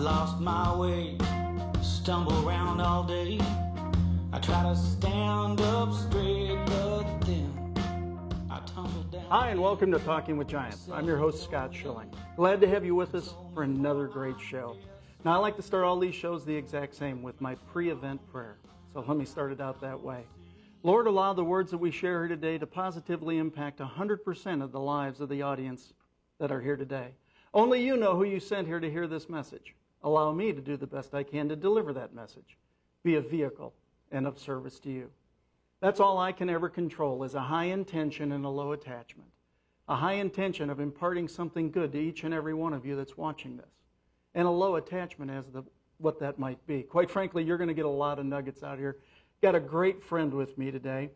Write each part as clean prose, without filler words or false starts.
lost my way, stumble around all day. I try to stand up straight, but then I tumble down. Hi, and welcome to Talking with Giants. I'm your host, Scott Schilling. Glad to have you with us for another great show. Now, I like to start all these shows the exact same with my pre-event prayer. So let me start it out that way. Lord, allow the words that we share here today to positively impact 100% of the lives of the audience that are here today. Only you know who you sent here to hear this message. Allow me to do the best I can to deliver that message. Be a vehicle and of service to you. That's all I can ever control is a high intention and a low attachment. A high intention of imparting something good to each and every one of you that's watching this. And a low attachment as to what that might be. Quite frankly, you're going to get a lot of nuggets out here. Got a great friend with me today.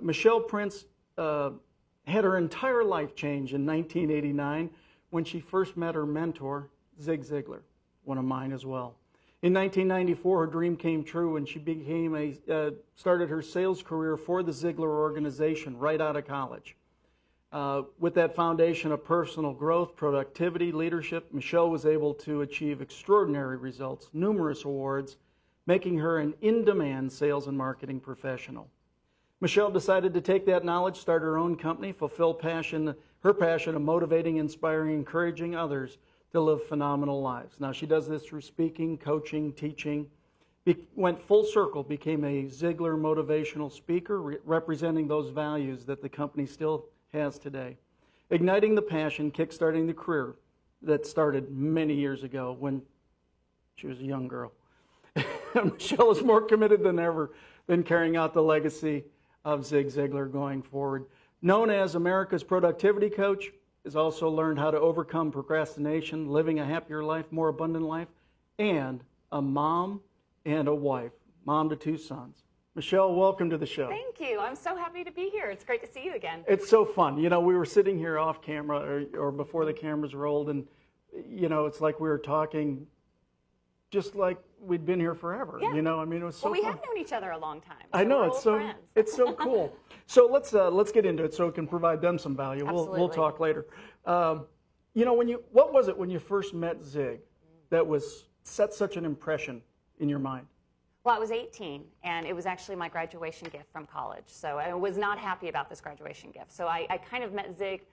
Michelle Prince had her entire life change in 1989 when she first met her mentor, Zig Ziglar, one of mine as well. In 1994, her dream came true and she started her sales career for the Ziglar organization right out of college. With that foundation of personal growth, productivity, leadership, Michelle was able to achieve extraordinary results, numerous awards, making her an in-demand sales and marketing professional. Michelle decided to take that knowledge, start her own company, fulfill her passion of motivating, inspiring, encouraging others to live phenomenal lives. Now, she does this through speaking, coaching, teaching. Went full circle, became a Ziglar motivational speaker, representing those values that the company still has today. Igniting the passion, kickstarting the career that started many years ago when she was a young girl. Michelle is more committed than ever than carrying out the legacy of Zig Ziglar going forward. Known as America's productivity coach, has also learned how to overcome procrastination, living a happier life, more abundant life, and a mom and a wife, mom to 2 sons. Michelle, welcome to the show. Thank you. I'm so happy to be here. It's great to see you again. It's so fun. You know, we were sitting here off camera or before the cameras rolled, and, you know, it's like we were talking just like we'd been here forever. Yeah. You know, I mean, it was so Well, we fun. have known each other a long time. So I know, we're it's old so friends. it's so cool. So let's get into it so it can provide them some value. We'll talk later. You know, what was it when you first met Zig that set such an impression in your mind? Well, I was 18, and it was actually my graduation gift from college. So I was not happy about this graduation gift. So I kind of met Zig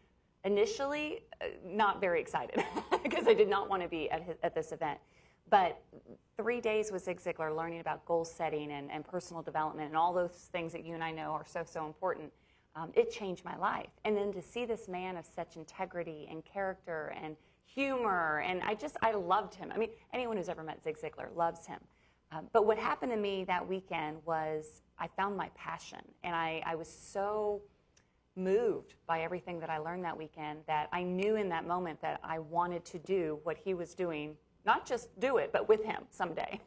initially not very excited because I did not want to be at this event. But 3 days with Zig Ziglar, learning about goal setting and personal development and all those things that you and I know are so important, it changed my life. And then to see this man of such integrity and character and humor, and I loved him. I mean, anyone who's ever met Zig Ziglar loves him. But what happened to me that weekend was I found my passion, and I was so moved by everything that I learned that weekend that I knew in that moment that I wanted to do what he was doing, not just do it, but with him someday.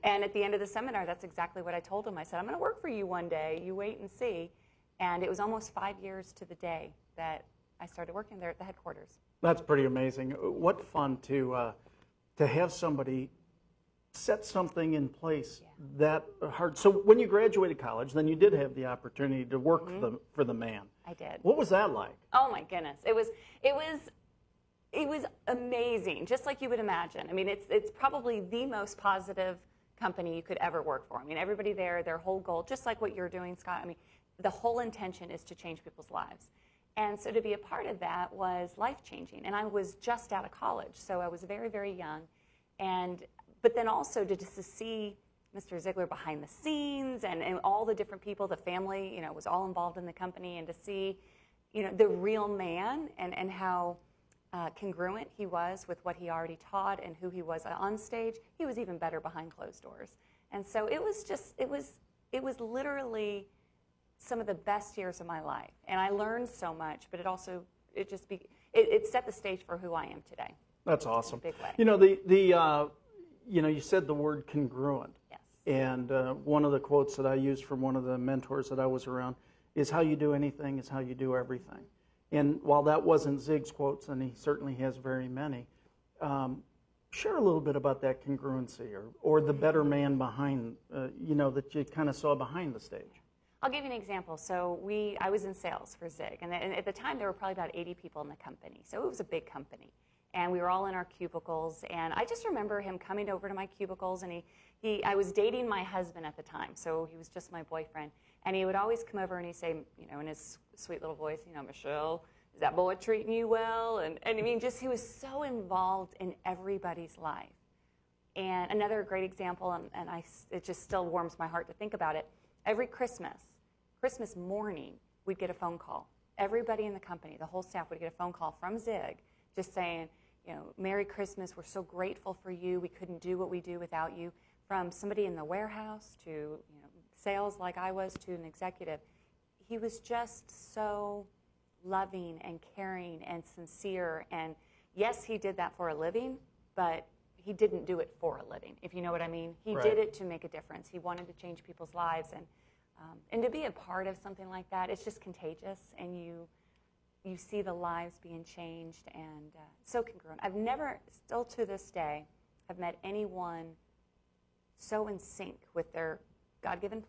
And at the end of the seminar, that's exactly what I told him. I said, I'm going to work for you one day. You wait and see. And it was almost 5 years to the day that I started working there at the headquarters. That's pretty amazing. What fun to have somebody set something in place that hard. So when you graduated college, then you did have the opportunity to work for the man. I did. What was that like? Oh my goodness, it was amazing, just like you would imagine. I mean, it's probably the most positive company you could ever work for. I mean, everybody there, their whole goal, just like what you're doing, Scott. I mean, the whole intention is to change people's lives. And so to be a part of that was life-changing. And I was just out of college, so I was very, very young. But then also to just to see Mr. Ziglar behind the scenes and all the different people, the family, you know, was all involved in the company, and to see, you know, the real man and how congruent he was with what he already taught and who he was on stage. He was even better behind closed doors. And so it was literally some of the best years of my life. And I learned so much, but it set the stage for who I am today. That's awesome. In a big way. You know, you know, you said the word congruent. Yes. And one of the quotes that I used from one of the mentors that I was around is, how you do anything is how you do everything. And while that wasn't Zig's quotes, and he certainly has very many, share a little bit about that congruency or the better man behind, you know, that you kind of saw behind the stage. I'll give you an example. So I was in sales for Zig, and at the time there were probably about 80 people in the company. So it was a big company. and we were all in our cubicles. And I just remember him coming over to my cubicles, and I was dating my husband at the time, so he was just my boyfriend. And he would always come over and he'd say, in his sweet little voice, Michelle, is that boy treating you well? And I mean, just he was so involved in everybody's life. And another great example, and it just still warms my heart to think about it, every Christmas morning, we'd get a phone call. Everybody in the company, the whole staff would get a phone call from Zig just saying, Merry Christmas, we're so grateful for you. We couldn't do what we do without you. From somebody in the warehouse to sales like I was to an executive, he was just so loving and caring and sincere. And yes, he did that for a living, but he didn't do it for a living, if you know what I mean. He did it to make a difference. He wanted to change people's lives. And to be a part of something like that, it's just contagious, and you see the lives being changed, and so congruent. I've never, still to this day, have met anyone so in sync with their God-given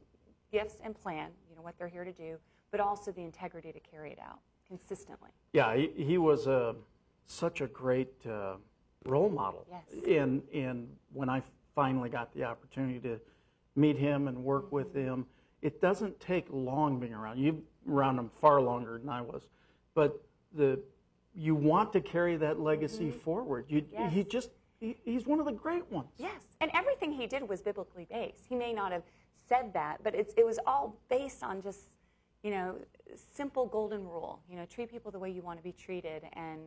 gifts and plan, what they're here to do, but also the integrity to carry it out consistently. Yeah, he was such a great role model. Yes. And when I finally got the opportunity to meet him and work with him, it doesn't take long being around. You've been around him far longer than I was, but you want to carry that legacy forward. Yes. He's one of the great ones. Yes, and everything he did was biblically based. He may not have said that, but it was all based on just, simple golden rule. Treat people the way you want to be treated, and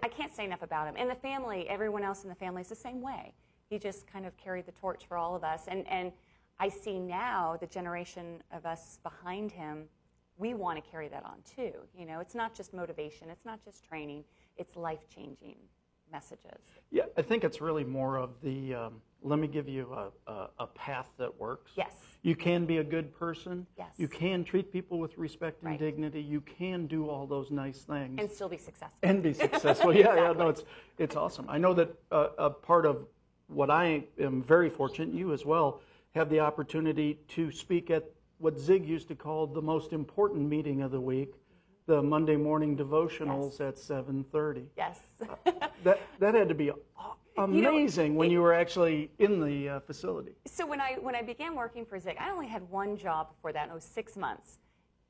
I can't say enough about him. And the family, everyone else in the family is the same way. He just kind of carried the torch for all of us, and I see now the generation of us behind him, we want to carry that on too. It's not just motivation, it's not just training, it's life-changing messages. Yeah, I think it's really more of the, let me give you a path that works. Yes. You can be a good person. Yes. You can treat people with respect and dignity. You can do all those nice things. And still be successful. And be successful. Yeah, exactly. Yeah, no, it's awesome. I know that a part of what I am very fortunate, you as well, have the opportunity to speak at what Zig used to call the most important meeting of the week, the Monday morning devotionals at 7:30. Yes. That had to be amazing when you were actually in the facility. So when I began working for Zig, I only had one job before that, and it was 6 months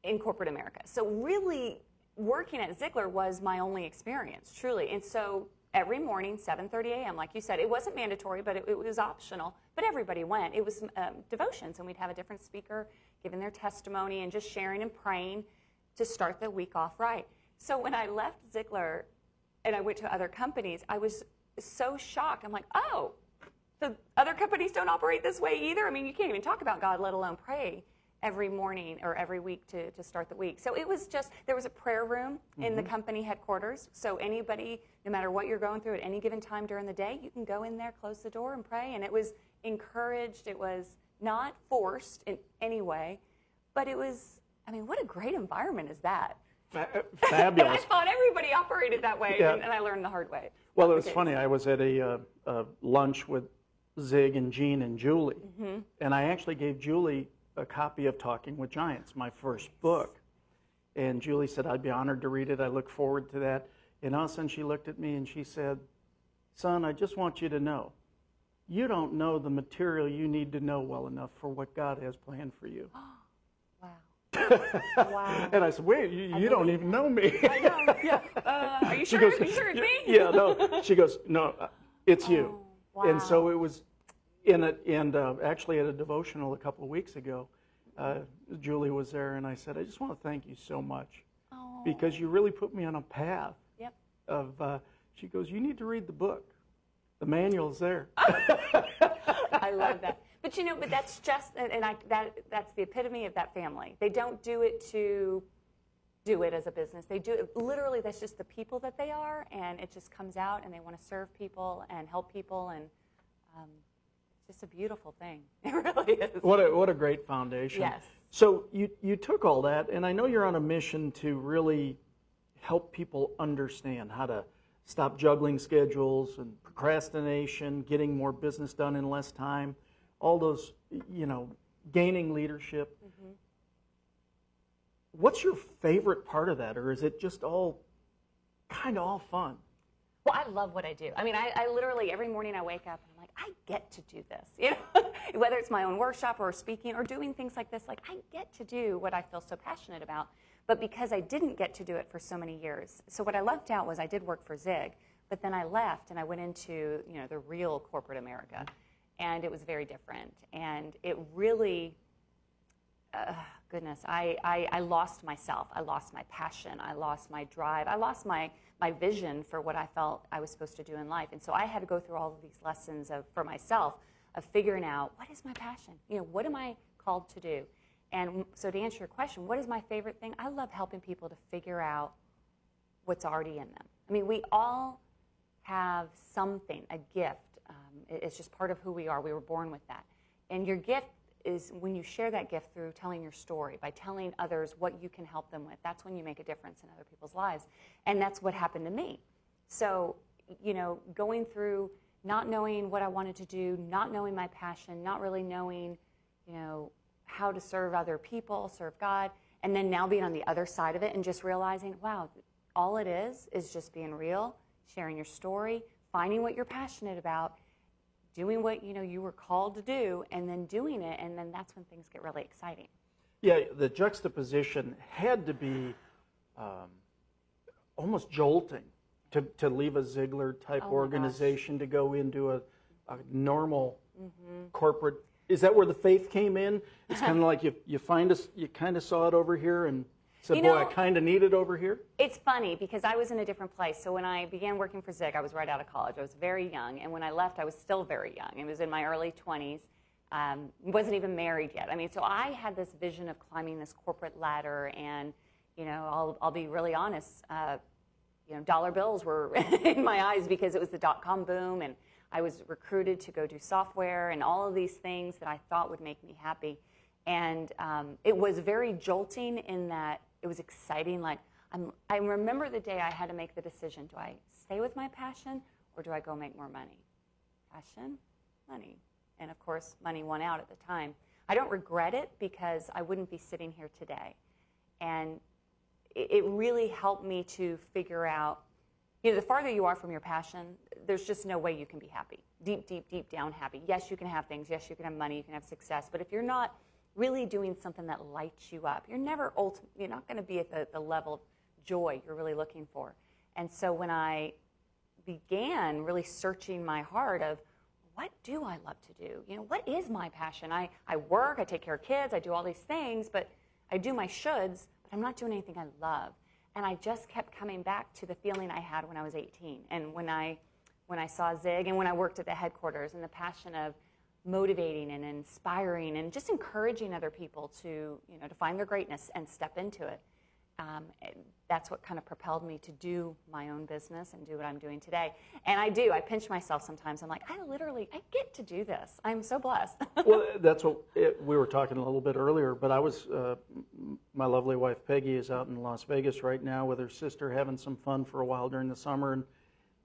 in corporate America. So really, working at Ziglar was my only experience, truly. And so every morning, 7:30 a.m., like you said, it wasn't mandatory, but it was optional. But everybody went. It was devotions, and we'd have a different speaker giving their testimony and just sharing and praying to start the week off right. So when I left Ziglar and I went to other companies, I was so shocked. I'm like, oh, the other companies don't operate this way either? I mean, you can't even talk about God, let alone pray every morning or every week to start the week. So it was just, there was a prayer room in the company headquarters. So anybody, no matter what you're going through at any given time during the day, you can go in there, close the door, and pray. And it was encouraged. It was not forced in any way, but it was, I mean, what a great environment is that? Fabulous. I thought everybody operated that way, and I learned the hard way. Well, it was funny. I was at a lunch with Zig and Jean and Julie, and I actually gave Julie a copy of Talking with Giants, my first book. And Julie said, I'd be honored to read it. I look forward to that. And all of a sudden she looked at me and she said, son, I just want you to know, you don't know the material you need to know well enough for what God has planned for you. Wow. Wow. And I said, wait, you don't even know me. I know. Yeah. Are you sure? Are you sure it's me? Yeah, no. She goes, no, it's you. Wow. And so it was actually at a devotional a couple of weeks ago, Julie was there, and I said, I just want to thank you so much because you really put me on a path of, she goes, you need to read the book. The manual's there. I love that. But but that's just, that's the epitome of that family. They don't do it to do it as a business. They do it, literally, that's just the people that they are, and it just comes out, and they want to serve people and help people, and it's just a beautiful thing. It really is. What a great foundation. Yes. So you took all that, and I know you're on a mission to really help people understand how to stop juggling schedules and procrastination, getting more business done in less time, all those, gaining leadership. What's your favorite part of that, or is it just all kind of all fun. Well, I love what I do. I mean, I literally, every morning I wake up and I'm like, I get to do this. You know, whether it's my own workshop or speaking or doing things like this, like I get to do what I feel so passionate about. But because I didn't get to do it for so many years, so what I left out was I did work for Zig, but then I left and I went into, you know, the real corporate America, and it was very different. And it really, goodness, I lost myself. I lost my passion. I lost my drive. I lost my vision for what I felt I was supposed to do in life. And so I had to go through all of these lessons for myself of figuring out, what is my passion? You know, what am I called to do? And so to answer your question, what is my favorite thing? I love helping people to figure out what's already in them. I mean, we all have something, a gift. It's just part of who we are. We were born with that. And your gift is when you share that gift through telling your story, by telling others what you can help them with. That's when you make a difference in other people's lives. And that's what happened to me. So, you know, going through not knowing what I wanted to do, not knowing my passion, not really knowing, you know, how to serve other people, serve God, and then now being on the other side of it and just realizing, wow, all it is just being real, sharing your story, finding what you're passionate about, doing what, you know, you were called to do, and then doing it, and then that's when things get really exciting. Yeah, the juxtaposition had to be almost jolting to leave a Ziegler-type organization to go into a normal corporate. Is that where the faith came in? It's kind of like you kind of saw it over here and said, boy, I kind of need it over here? It's funny because I was in a different place. So when I began working for Zig, I was right out of college. I was very young. And when I left, I was still very young. It was in my early 20s. Wasn't even married yet. I mean, so I had this vision of climbing this corporate ladder. And, you know, I'll be really honest, you know, dollar bills were in my eyes because it was the dot-com boom. And I was recruited to go do software and all of these things that I thought would make me happy. And it was very jolting in that it was exciting. Like I remember the day I had to make the decision, do I stay with my passion or do I go make more money? Passion, money. And of course, money won out at the time. I don't regret it because I wouldn't be sitting here today. And it really helped me to figure out, you know, the farther you are from your passion, there's just no way you can be happy. Deep, deep, deep down happy. Yes, you can have things. Yes, you can have money. You can have success. But if you're not really doing something that lights you up, you're not going to be at the level of joy you're really looking for. And so when I began really searching my heart of what do I love to do? You know, what is my passion? I work, I take care of kids, I do all these things, but I do my shoulds, but I'm not doing anything I love. And I just kept coming back to the feeling I had when I was 18. And when I saw Zig and when I worked at the headquarters, and the passion of motivating and inspiring and just encouraging other people to, you know, to find their greatness and step into it. That's what kind of propelled me to do my own business and do what I'm doing today. And I pinch myself sometimes. I'm like, I get to do this. I'm so blessed. Well, that's what we were talking a little bit earlier, but I was, my lovely wife Peggy is out in Las Vegas right now with her sister having some fun for a while during the summer.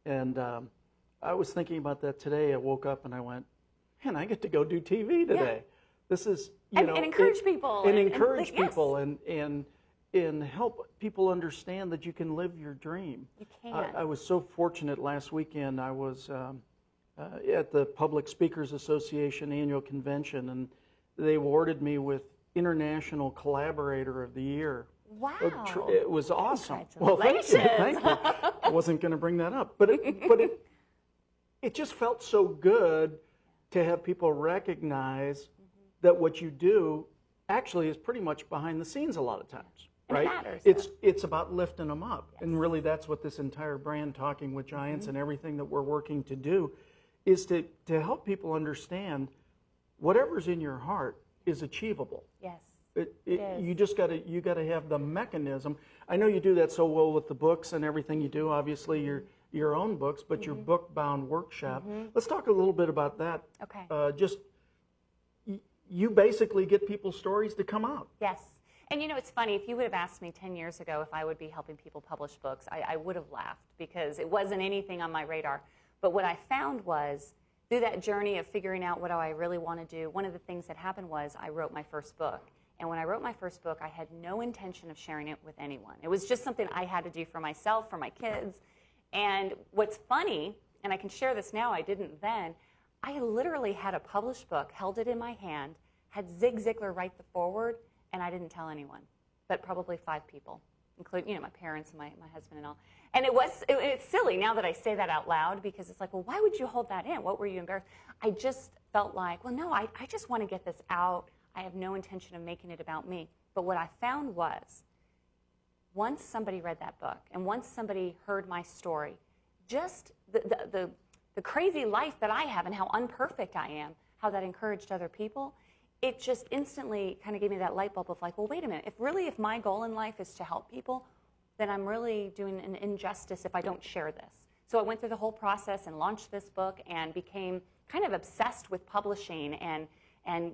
And I was thinking about that today. I woke up and I went, man, I get to go do TV today. Yeah. This is, and encourage people. And encourage people and help people understand that you can live your dream. You can. I was so fortunate last weekend. I was at the Public Speakers Association annual convention, and they awarded me with International Collaborator of the Year. Wow. It was awesome. Well, thank you. I wasn't going to bring that up, but it just felt so good to have people recognize that what you do actually is pretty much behind the scenes a lot of times, right? It matters. It's about lifting them up. Yes. And really that's what this entire brand, Talking with Giants, and everything that we're working to do is to help people understand whatever's in your heart is achievable. Yes. It is. You just got to have the mechanism. I know you do that so well with the books and everything you do. Obviously, your own books, but your book-bound workshop. Let's talk a little bit about that. Okay. You basically get people's stories to come out. Yes. And you know, it's funny, if you would have asked me 10 years ago if I would be helping people publish books, I would have laughed because it wasn't anything on my radar. But what I found was, through that journey of figuring out what do I really want to do, one of the things that happened was I wrote my first book. And when I wrote my first book, I had no intention of sharing it with anyone. It was just something I had to do for myself, for my kids. And what's funny, and I can share this now, I didn't then, I literally had a published book, held it in my hand, had Zig Ziglar write the foreword, and I didn't tell anyone, but probably 5 people, including my parents and my husband and all. And it's silly now that I say that out loud, because it's like, well, why would you hold that in? What were you embarrassed? I just felt like, well, no, I just want to get this out. I have no intention of making it about me. But what I found was, once somebody read that book, and once somebody heard my story, just the crazy life that I have and how unperfect I am, how that encouraged other people, it just instantly kind of gave me that light bulb of like, well, wait a minute. If my goal in life is to help people, then I'm really doing an injustice if I don't share this. So I went through the whole process and launched this book and became kind of obsessed with publishing and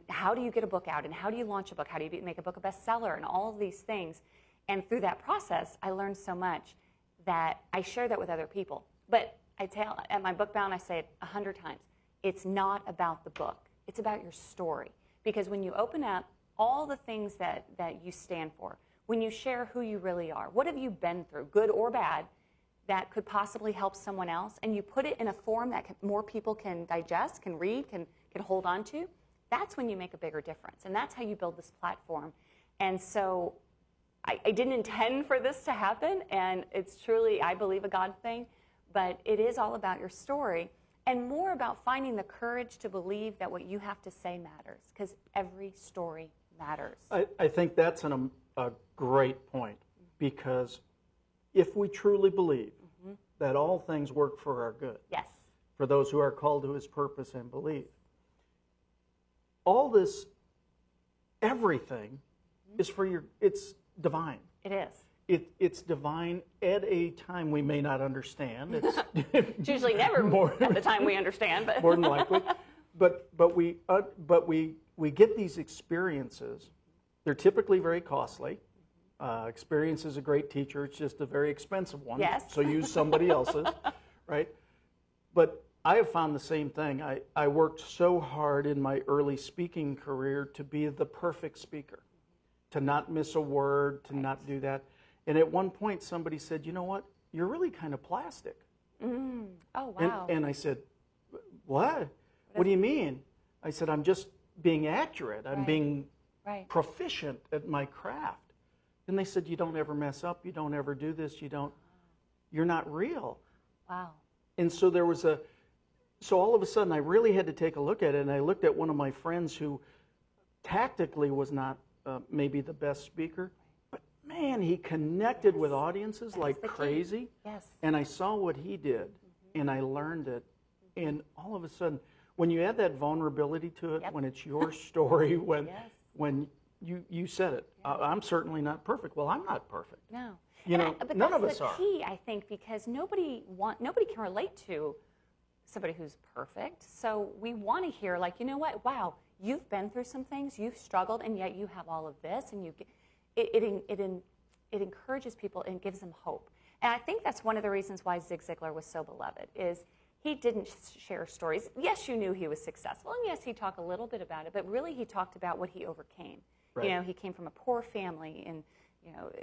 how do you get a book out and how do you launch a book, how do you make a book a bestseller and all of these things. And through that process, I learned so much that I share that with other people. But I tell, at my book bound, I say it 100 times, it's not about the book. It's about your story. Because when you open up all the things that you stand for, when you share who you really are, what have you been through, good or bad, that could possibly help someone else, and you put it in a form that more people can digest, can read, can hold on to, that's when you make a bigger difference. And that's how you build this platform. And so I didn't intend for this to happen, and it's truly, I believe, a God thing, but it is all about your story and more about finding the courage to believe that what you have to say matters, because every story matters. I think that's a great point, because if we truly believe that all things work for our good, yes, for those who are called to His purpose and believe, all this, everything is for your, it's divine. it is. It's divine at a time we may not understand. It's usually never at the time we understand, but more than likely. But we get these experiences. They're typically very costly. Experience is a great teacher. It's just a very expensive one. Yes. So use somebody else's, right? But I have found the same thing. I worked so hard in my early speaking career to be the perfect speaker, to not miss a word, to not do that. And at one point, somebody said, you know what? You're really kind of plastic. Oh, wow. And I said, what? What do you mean? I said, I'm just being accurate. I'm being proficient at my craft. And they said, you don't ever mess up. You don't ever do this. You're not real. Wow. And so so all of a sudden I really had to take a look at it. And I looked at one of my friends who tactically was not maybe the best speaker. But man, he connected with audiences like crazy. Yes. And I saw what he did and I learned it. And all of a sudden, when you add that vulnerability to it, when it's your story, when you said it, I'm certainly not perfect. Well, I'm not perfect. No. But none of us are. That's the key, I think, because nobody can relate to somebody who's perfect. So we want to hear, like, you know what? Wow, you've been through some things, you've struggled, and yet you have all of this, and it encourages people and gives them hope. And I think that's one of the reasons why Zig Ziglar was so beloved, is he didn't share stories. Yes, you knew he was successful, and yes, he talked a little bit about it, but really he talked about what he overcame. Right. You know, he came from a poor family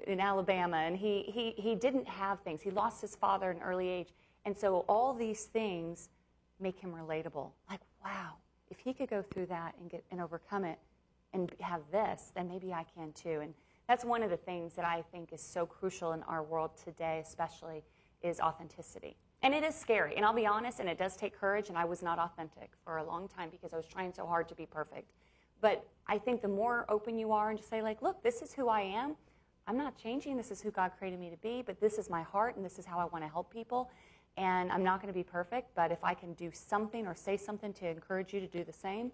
in Alabama, and he didn't have things. He lost his father at an early age, and so all these things make him relatable. Like, wow, if he could go through that and overcome it and have this, then maybe I can too. And that's one of the things that I think is so crucial in our world today, especially, is authenticity. And it is scary, and I'll be honest, and it does take courage, and I was not authentic for a long time because I was trying so hard to be perfect. But I think the more open you are and just say, like, look, this is who I am. I'm not changing. This is who God created me to be, but this is my heart, and this is how I want to help people. And I'm not going to be perfect, but if I can do something or say something to encourage you to do the same,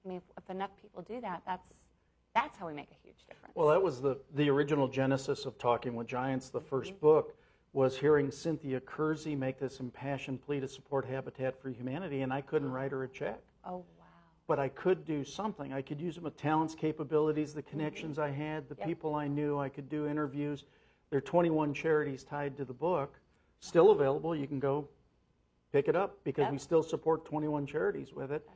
I mean, if enough people do that, that's how we make a huge difference. Well, that was the original genesis of Talking with Giants. The first book was hearing Cynthia Kersey make this impassioned plea to support Habitat for Humanity, and I couldn't write her a check. Oh, wow. But I could do something. I could use them with talents, capabilities, the connections I had, the people I knew. I could do interviews. There are 21 charities tied to the book, still available. You can go pick it up because we still support 21 charities with it.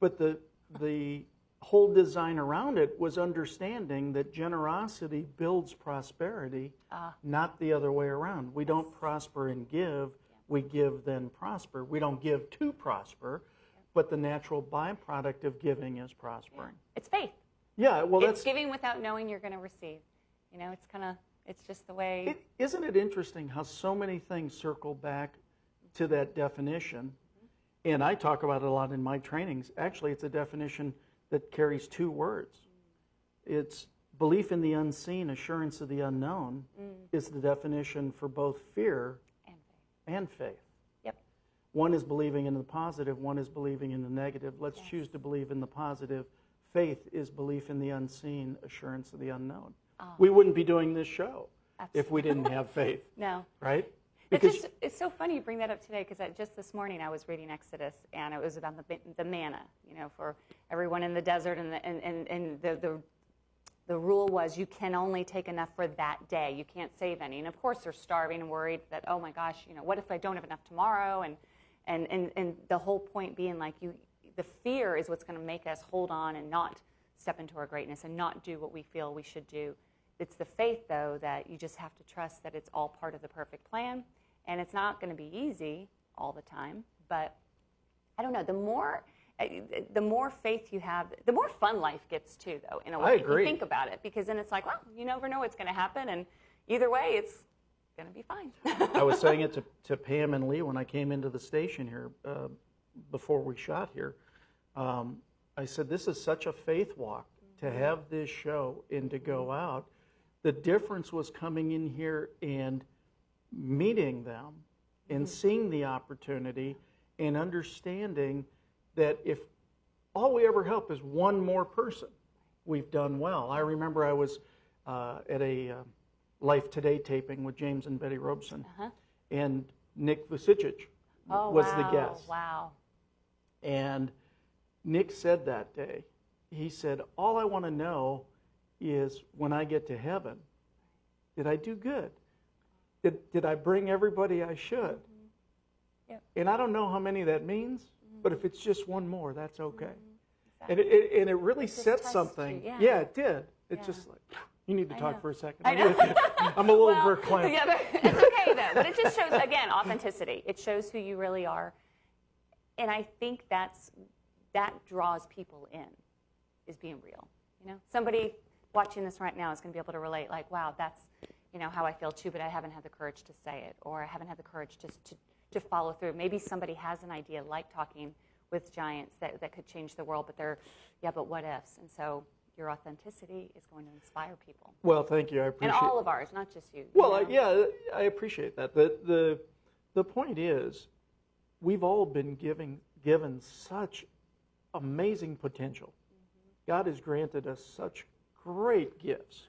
But the whole design around it was understanding that generosity builds prosperity, not the other way around. We don't prosper and give. We give, then prosper. We don't give to prosper, but the natural byproduct of giving is prospering. It's faith. Yeah, well, it's giving without knowing you're going to receive. You know, it's just the way. Isn't it interesting how so many things circle back to that definition? And I talk about it a lot in my trainings. Actually, it's a definition that carries two words. It's belief in the unseen, assurance of the unknown is the definition for both fear and faith. Yep. One is believing in the positive, one is believing in the negative. Let's choose to believe in the positive. Faith is belief in the unseen, assurance of the unknown. We wouldn't be doing this show if we didn't have faith. No. Right? It's so funny you bring that up today, because just this morning I was reading Exodus, and it was about the manna, you know, for everyone in the desert, and the rule was you can only take enough for that day. You can't save any. And of course they're starving and worried that, oh my gosh, you know, what if I don't have enough tomorrow? And the whole point being like the fear is what's going to make us hold on and not step into our greatness and not do what we feel we should do. It's the faith, though, that you just have to trust that it's all part of the perfect plan. And it's not going to be easy all the time, but I don't know. The more faith you have, the more fun life gets too, though, in a way. I agree. If you think about it, because then it's like, well, you never know what's going to happen, and either way, it's going to be fine. I was saying it to Pam and Lee when I came into the station here before we shot here. I said, this is such a faith walk to have this show and to go out. The difference was coming in here and meeting them and seeing the opportunity and understanding that if all we ever help is one more person, we've done well. I remember I was at a Life Today taping with James and Betty Robeson, and Nick Vucic was the guest. Wow. And Nick said that day, he said, all I want to know is when I get to heaven, did I do good? Did I bring everybody I should? Yep. And I don't know how many that means, but if it's just one more, that's okay. Exactly. And it really sets something. Yeah, it did. It's just like, you need to talk for a second. I know. I'm a little verklempt. Yeah, but it's okay, though. But it just shows, again, authenticity. It shows who you really are. And I think that draws people in, is being real. You know, somebody watching this right now is going to be able to relate, like, wow, that's, you know, how I feel too, but I haven't had the courage to say it, or I haven't had the courage to follow through. Maybe somebody has an idea, like talking with giants, that could change the world, but but what ifs? And so your authenticity is going to inspire people. Well, thank you. I appreciate it. And all of ours, not just you. Well, I appreciate that. The point is, we've all been given such amazing potential. God has granted us such great gifts.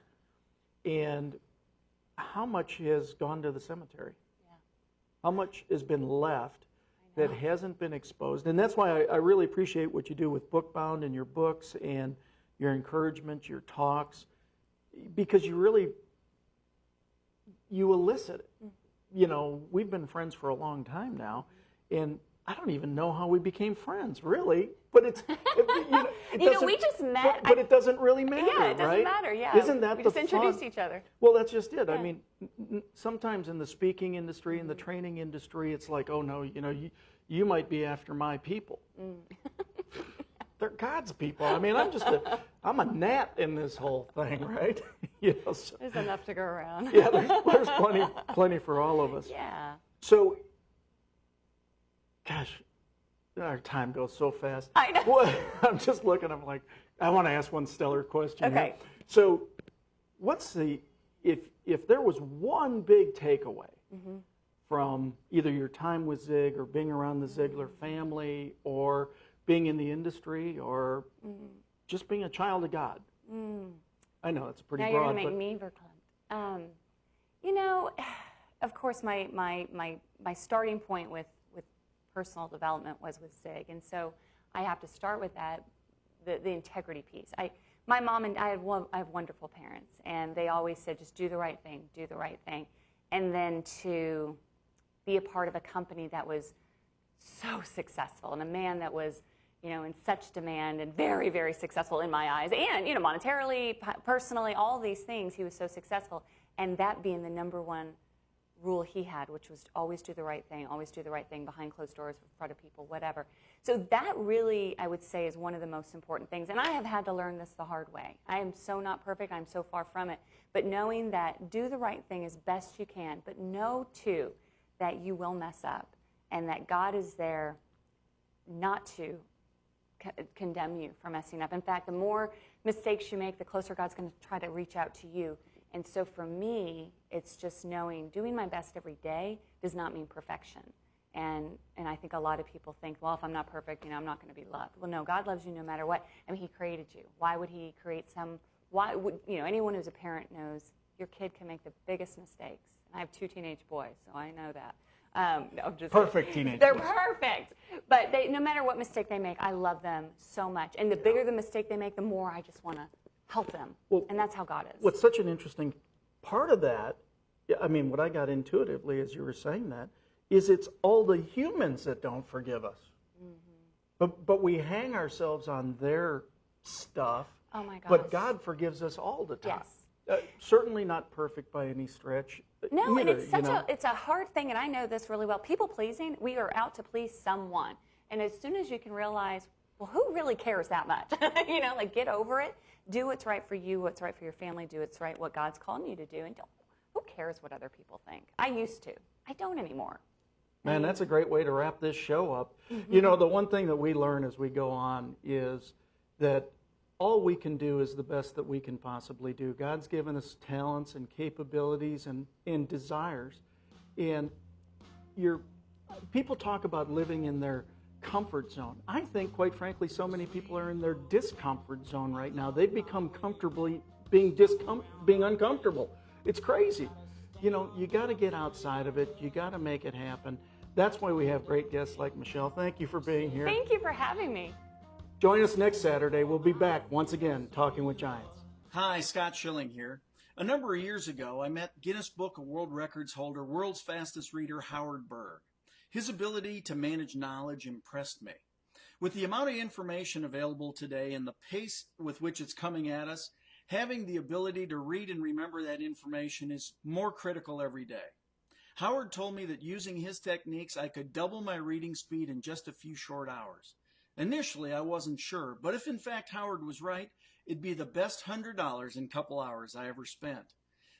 And how much has gone to the cemetery? Yeah. How much has been left that hasn't been exposed? And that's why I really appreciate what you do with Bookbound and your books and your encouragement, your talks, because you elicit it. You know, we've been friends for a long time now, and I don't even know how we became friends, really. But we just met. But it doesn't really matter, yeah, it doesn't right? matter. Yeah, isn't that we the just introduced fun? Each other? Well, that's just it. Yeah. I mean, sometimes in the speaking industry, in the training industry, it's like, oh no, you know, you might be after my people. They're God's people. I mean, I'm a gnat in this whole thing, right? You know, so, there's enough to go around. Yeah, there's plenty for all of us. Yeah. So, gosh, our time goes so fast. I know. Well, I'm just looking. I'm like, I want to ask one stellar question. Okay. Here. So, what's if there was one big takeaway from either your time with Zig or being around the Ziegler family or being in the industry or just being a child of God? I know it's pretty now broad. You're going to make me verklempt. You know, of course, my starting point with personal development was with Zig, and so I have to start with that, the integrity piece. My mom and I have wonderful parents, and they always said, just do the right thing, and then to be a part of a company that was so successful, and a man that was, in such demand and very, very successful in my eyes. And, monetarily, personally, all these things, he was so successful. And that being the number one rule he had, which was always do the right thing behind closed doors, in front of people, whatever. So that really, I would say, is one of the most important things. And I have had to learn this the hard way. I am so not perfect. I'm so far from it. But knowing that do the right thing as best you can, but know, too, that you will mess up and that God is there not to condemn you for messing up. In fact, the more mistakes you make, the closer God's going to try to reach out to you. And so for me, it's just knowing doing my best every day does not mean perfection. And I think a lot of people think, well, if I'm not perfect, I'm not going to be loved. Well, no, God loves you no matter what. I mean, he created you. Why would he create why would, anyone who's a parent knows your kid can make the biggest mistakes. And I have 2 teenage boys, so I know that. No, just perfect teenagers. They're perfect. But no matter what mistake they make, I love them so much. And the bigger the mistake they make, the more I just want to help them. And that's how God is. What's such an interesting part of that, I mean, what I got intuitively as you were saying that, is it's all the humans that don't forgive us. Mm-hmm. But we hang ourselves on their stuff. Oh my gosh. But God forgives us all the time. Yes. Certainly not perfect by any stretch. No, either, and it's a hard thing, and I know this really well. People pleasing, we are out to please someone. And as soon as you can realize, well, who really cares that much? Get over it. Do what's right for you, what's right for your family. Do what's right, what God's calling you to do. And who cares what other people think? I used to. I don't anymore. Man, that's a great way to wrap this show up. Mm-hmm. The one thing that we learn as we go on is that all we can do is the best that we can possibly do. God's given us talents and capabilities and desires. And people talk about living in their comfort zone. I think, quite frankly, so many people are in their discomfort zone right now. They've become comfortably being uncomfortable. It's crazy. You got to get outside of it. You got to make it happen. That's why we have great guests like Michelle. Thank you for being here. Thank you for having me. Join us next Saturday. We'll be back once again talking with Giants. Hi, Scott Schilling here. A number of years ago, I met Guinness Book of World Records holder, world's fastest reader, Howard Berg. His ability to manage knowledge impressed me. With the amount of information available today and the pace with which it's coming at us, having the ability to read and remember that information is more critical every day. Howard told me that using his techniques, I could double my reading speed in just a few short hours. Initially, I wasn't sure, but if in fact Howard was right, it'd be the best $100 in couple hours I ever spent.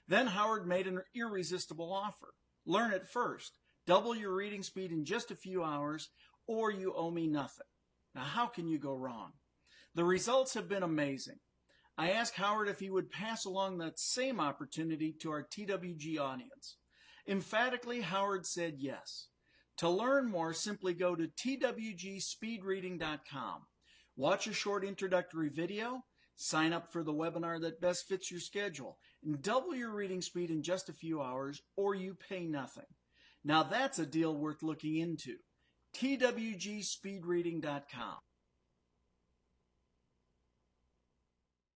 Then Howard made an irresistible offer. Learn it first. Double your reading speed in just a few hours, or you owe me nothing. Now, how can you go wrong? The results have been amazing. I asked Howard if he would pass along that same opportunity to our TWG audience. Emphatically, Howard said yes. To learn more, simply go to twgspeedreading.com. Watch a short introductory video, sign up for the webinar that best fits your schedule, and double your reading speed in just a few hours, or you pay nothing. Now that's a deal worth looking into. twgspeedreading.com.